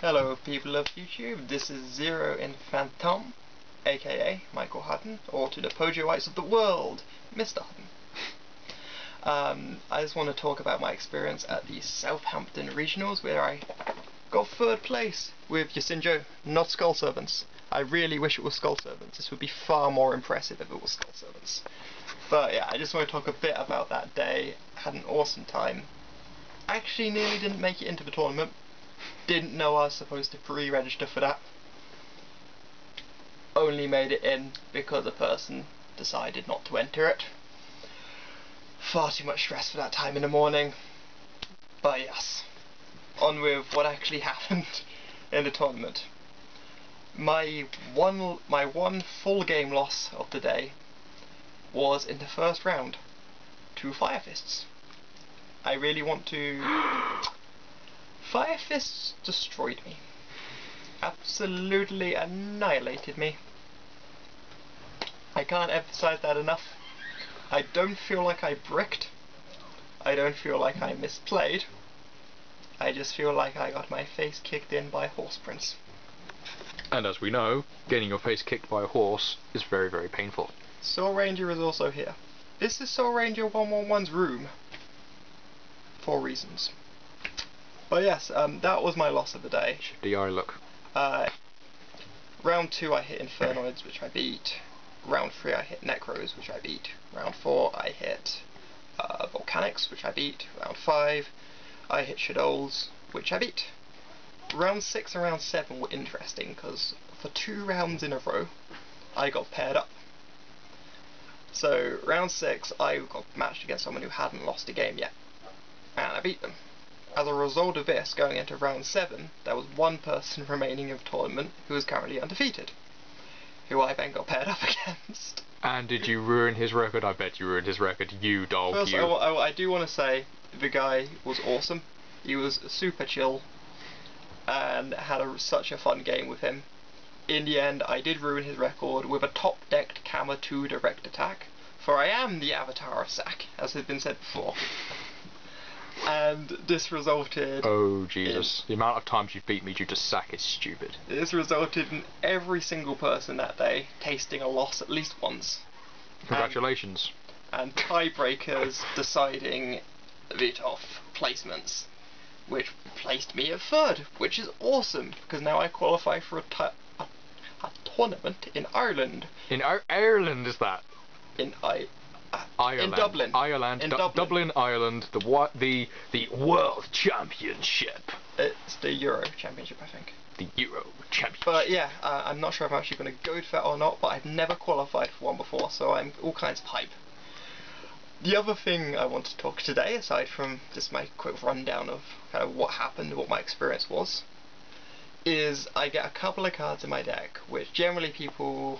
Hello people of YouTube, this is Zero Inphantom, aka Michael Hutton, or to the Pojoites of the world, Mr. Hutton. I just want to talk about my experience at the Southampton Regionals, where I got third place with Yasinjo, not Skull Servants. I really wish it was Skull Servants. This would be far more impressive if it was Skull Servants. But yeah, I just want to talk a bit about that day. Had an awesome time. Actually nearly didn't make it into the tournament. Didn't know I was supposed to pre-register for that. Only made it in because a person decided not to enter it. Far too much stress for that time in the morning. But yes, on with what actually happened in the tournament. My one full game loss of the day was in the first round to Fire Fists. I really want to... Fire Fists destroyed me. Absolutely annihilated me. I can't emphasize that enough. I don't feel like I bricked. I don't feel like I misplayed. I just feel like I got my face kicked in by Horse Prince. And as we know, getting your face kicked by a horse is very, very painful. Soul Ranger is also here. This is Soul Ranger 111's room. For reasons. But yes, that was my loss of the day. DI look. Round 2 I hit Infernoids, which I beat. Round 3 I hit Necros, which I beat. Round 4 I hit Volcanics, which I beat. Round 5 I hit Shadows, which I beat. Round 6 and round 7 were interesting because for 2 rounds in a row I got paired up. So round 6 I got matched against someone who hadn't lost a game yet, and I beat them. As a result of this, going into round 7, there was one person remaining in the tournament who was currently undefeated, who I then got paired up against. And did you ruin his record? I bet you ruined his record, you dog. First, you. I do want to say the guy was awesome. He was super chill and had such a fun game with him. In the end, I did ruin his record with a top-decked Kama 2 direct attack, for I am the avatar of Sack, as has been said before. And this resulted... Oh Jesus, the amount of times you've beat me due to Sack is stupid. This resulted in every single person that day tasting a loss at least once. Congratulations. And tiebreakers deciding the top placements, which placed me at 3rd, which is awesome, because now I qualify for a tournament in Ireland. In Ireland, is that? In Ireland. In Dublin. Ireland. In Dublin, Ireland. The World Championship. It's the Euro Championship, I think. The Euro Championship. But yeah, I'm not sure if I'm actually going to go to that or not, but I've never qualified for one before, so I'm all kinds of hype. The other thing I want to talk today, aside from just my quick rundown of kind of what happened, what my experience was, is I get a couple of cards in my deck, which generally people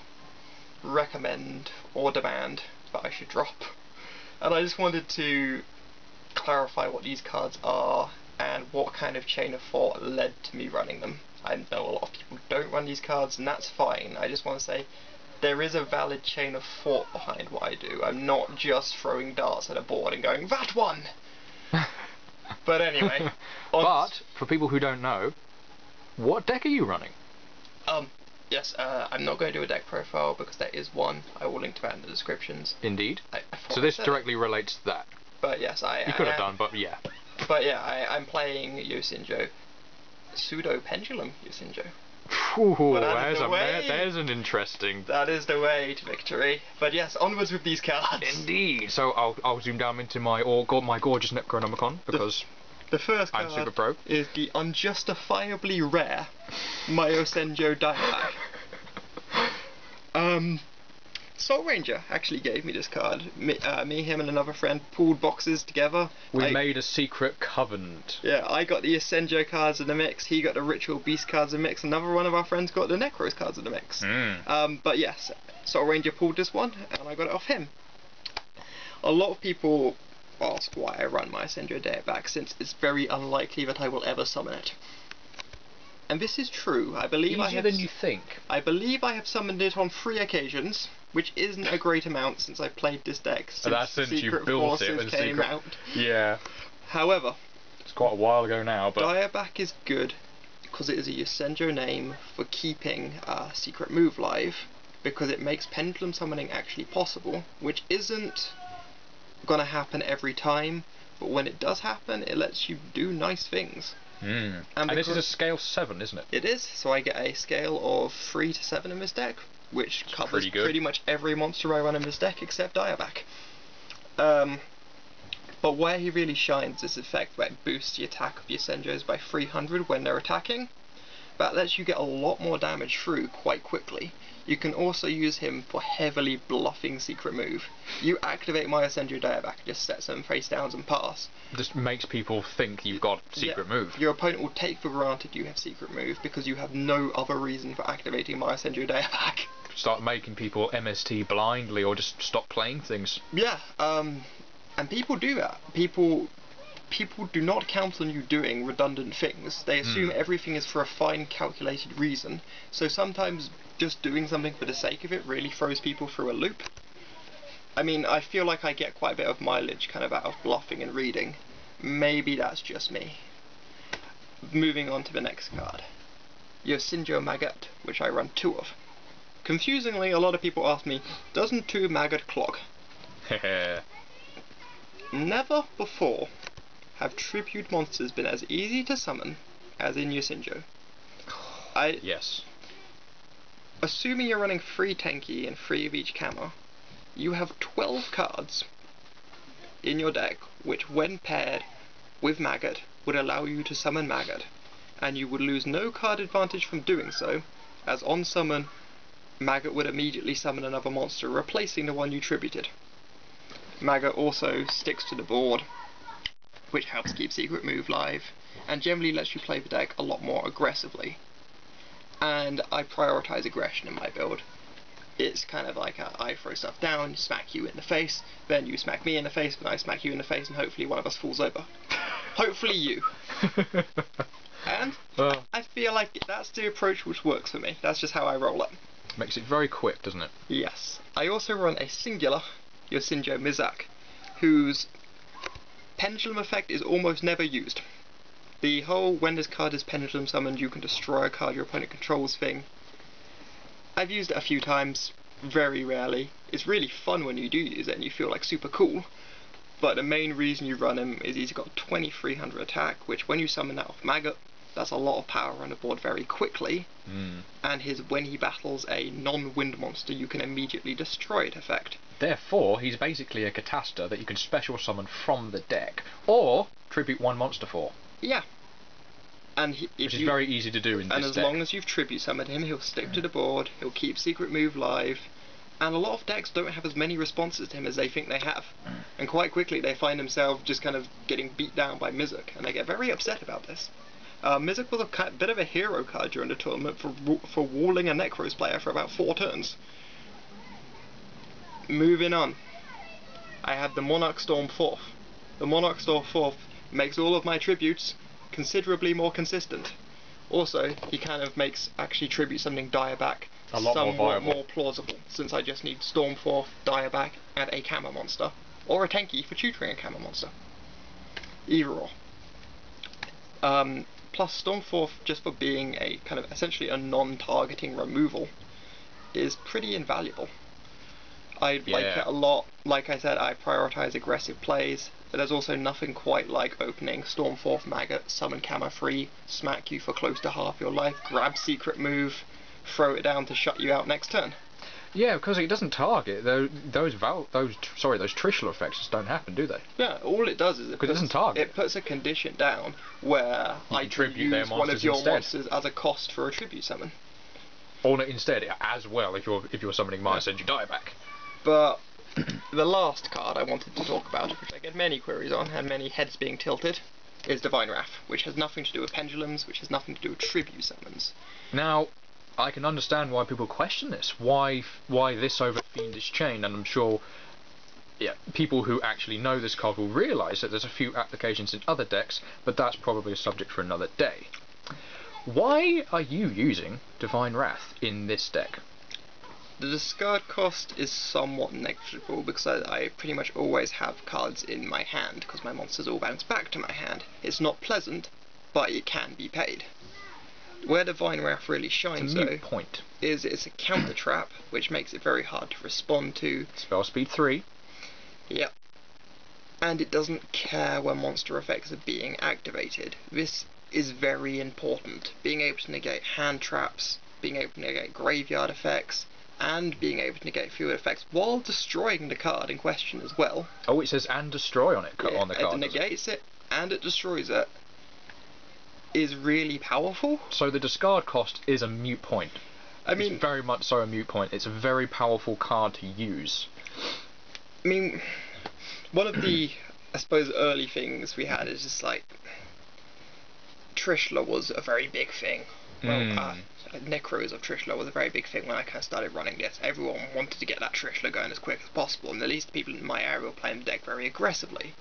recommend or demand that I should drop. And I just wanted to clarify what these cards are and what kind of chain of thought led to me running them. I know a lot of people don't run these cards, and that's fine. I just want to say there is a valid chain of thought behind what I do. I'm not just throwing darts at a board and going, that one! But anyway. But, for people who don't know, what deck are you running? Yes, I'm not going to do a deck profile because there is one. I will link to that in the descriptions. Indeed. So this directly relates to that. But yes, You could have done, but yeah. But yeah, I'm playing Yasinjo. Pseudo Pendulum Yasinjo. Ooh, there's an interesting... That is the way to victory. But yes, onwards with these cards. Indeed. So I'll zoom down into my gorgeous Necronomicon, because the first card I'm super pro. Is the unjustifiably rare Mayo Senjo Dialog. Soul Ranger actually gave me this card. Me, him and another friend pooled boxes together. We made a secret covenant. Yeah, I got the Ascenjo cards in the mix, he got the Ritual Beast cards in the mix, another one of our friends got the Necros cards in the mix. But yes, Soul Ranger pulled this one, and I got it off him. A lot of people ask why I run my Ascenjo deck back, since it's very unlikely that I will ever summon it. And this is true. I believe Easier than you think. I believe I have summoned it on 3 occasions, which isn't a great amount since I played this deck since Secret Forces came out. Yeah. However, it's quite a while ago now, but Diaback is good because it is a Yosenjo name for keeping secret move live, because it makes pendulum summoning actually possible, which isn't gonna happen every time, but when it does happen, it lets you do nice things. And this is a scale 7, isn't it? It is, so I get a scale of 3 to 7 in this deck, which covers pretty much every monster I run in this deck except Diabac. But where he really shines is the effect where it boosts the attack of your Senjos by 300 when they're attacking. That lets you get a lot more damage through quite quickly. You can also use him for heavily bluffing secret move. You activate my Senjo Diabac, just sets them face downs and pass. Just makes people think you've got secret move. Your opponent will take for granted you have secret move because you have no other reason for activating my Senjo Diabac. Start making people MST blindly or just stop playing things. Yeah, and people do that. People do not count on you doing redundant things. They assume everything is for a fine calculated reason. So sometimes just doing something for the sake of it really throws people through a loop. I mean, I feel like I get quite a bit of mileage kind of out of bluffing and reading. Maybe that's just me. Moving on to the next card. Yosenjo Maggot, which I run 2 of. Confusingly, a lot of people ask me, doesn't 2 Maggot clog? Never before have tribute monsters been as easy to summon as in Yosenjo. Yes. Assuming you're running 3 Tenki and 3 of each camo, you have 12 cards in your deck which, when paired with Maggot, would allow you to summon Maggot, and you would lose no card advantage from doing so, as on summon, Maggot would immediately summon another monster, replacing the one you tributed. Maggot also sticks to the board, which helps keep secret move live, and generally lets you play the deck a lot more aggressively. And I prioritize aggression in my build. It's kind of like I throw stuff down, smack you in the face, then you smack me in the face, then I smack you in the face, and hopefully one of us falls over. Hopefully you. And I feel like that's the approach which works for me. That's just how I roll it. Makes it very quick, doesn't it? Yes. I also run a singular Yosenjo Mizak, whose pendulum effect is almost never used. The whole when this card is pendulum summoned you can destroy a card your opponent controls thing, I've used it a few times, very rarely. It's really fun when you do use it and you feel like super cool, but the main reason you run him is he's got 2300 attack, which when you summon that off Maggot, that's a lot of power on the board very quickly, and when he battles a non-wind monster you can immediately destroy it effect. Therefore, he's basically a Catasta that you can special summon from the deck, or tribute 1 monster for. Yeah. And which is very easy to do in this deck. And as long as you've tribute summoned him, he'll stick to the board, he'll keep secret move live, and a lot of decks don't have as many responses to him as they think they have. And quite quickly they find themselves just kind of getting beat down by Mizuk, and they get very upset about this. Mizuk was a bit of a hero card during the tournament for walling a Necros player for about 4 turns. Moving on. I have the Monarch Storm 4th. The Monarch Storm 4th makes all of my tributes considerably more consistent. Also, he kind of makes actually tribute something Diabac somewhat more plausible, since I just need Storm 4th, Diabac, and a Camo monster, or a Tenki for tutoring a Camo monster. Either or. Plus Storm 4th, just for being a kind of essentially a non-targeting removal, is pretty invaluable. I like it a lot. Like I said, I prioritize aggressive plays. But there's also nothing quite like opening Storm 4th Maggot, summon Camo free, smack you for close to half your life, grab secret move, throw it down to shut you out next turn. Yeah, because it doesn't target those Trishula effects just don't happen, do they? Yeah, all it does is it doesn't target. It puts a condition down where I can use one of your monsters as a cost for a tribute summon. Or instead, as well, if you're summoning my Senju Diabac. But the last card I wanted to talk about, which I get many queries on and many heads being tilted, is Divine Wrath, which has nothing to do with pendulums, which has nothing to do with tribute summons. Now, I can understand why people question this. Why this over Fiendish Chain? And I'm sure people who actually know this card will realise that there's a few applications in other decks, but that's probably a subject for another day. Why are you using Divine Wrath in this deck? The discard cost is somewhat negligible because I pretty much always have cards in my hand because my monsters all bounce back to my hand. It's not pleasant, but it can be paid. Where Divine Wrath really shines, It's a though, mute point. is it's a counter trap, which makes it very hard to respond to. Spell speed 3. Yep. And it doesn't care when monster effects are being activated. This is very important. Being able to negate hand traps, being able to negate graveyard effects, and being able to negate field effects while destroying the card in question as well. Oh, it says "and destroy" on it on the card. It negates it and it destroys it. Is really powerful. So the discard cost is a mute point. I mean, it's very much so a mute point. It's a very powerful card to use. I mean, one of the, I suppose, early things we had is just like Trishula was a very big thing. Well, Necros of Trishula was a very big thing when I kind of started running this. Everyone wanted to get that Trishula going as quick as possible, and at least the people in my area were playing the deck very aggressively.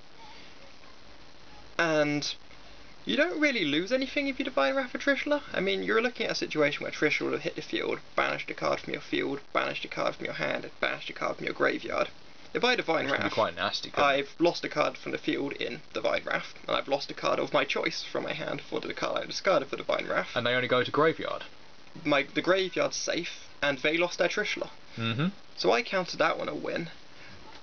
And you don't really lose anything if you Divine Wrath for Trishula. I mean, you're looking at a situation where Trishula will have hit the field, banished a card from your field, banished a card from your hand, banished a card from your graveyard. If I Divine Wrath, quite nasty, I've lost a card from the field in Divine Wrath, and I've lost a card of my choice from my hand for the card I discarded for Divine Wrath. And they only go to graveyard. The graveyard's safe, and they lost their Trishula. So I counted that one a win.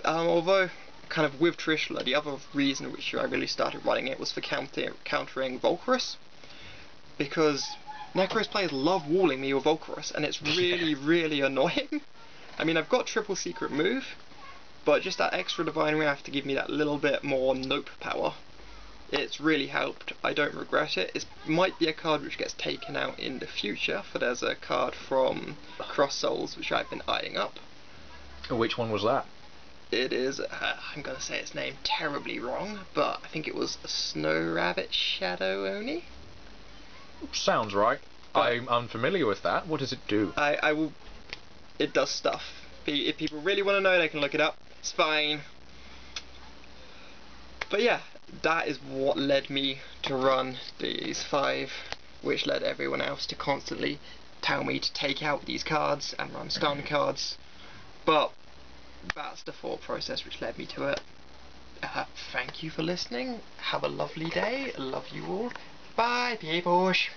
Although, kind of with Trishula, the other reason which I really started running it was for countering Volcarus, because Necros players love walling me with Volcarus, and it's really, really annoying. I mean, I've got triple secret move, but just that extra Divine Wrath to give me that little bit more nope power, it's really helped. I don't regret it. It might be a card which gets taken out in the future, for there's a card from Cross Souls which I've been eyeing up. Which one was that? It is, I'm going to say its name terribly wrong, but I think it was a Snow Rabbit Shadow Oni? Sounds right. I'm unfamiliar with that. What does it do? I will... It does stuff. If people really want to know, they can look it up. It's fine. But yeah, that is what led me to run these 5, which led everyone else to constantly tell me to take out these cards and run stun cards. But that's the thought process which led me to it. Thank you for listening. Have a lovely day. Love you all. Bye, peoples.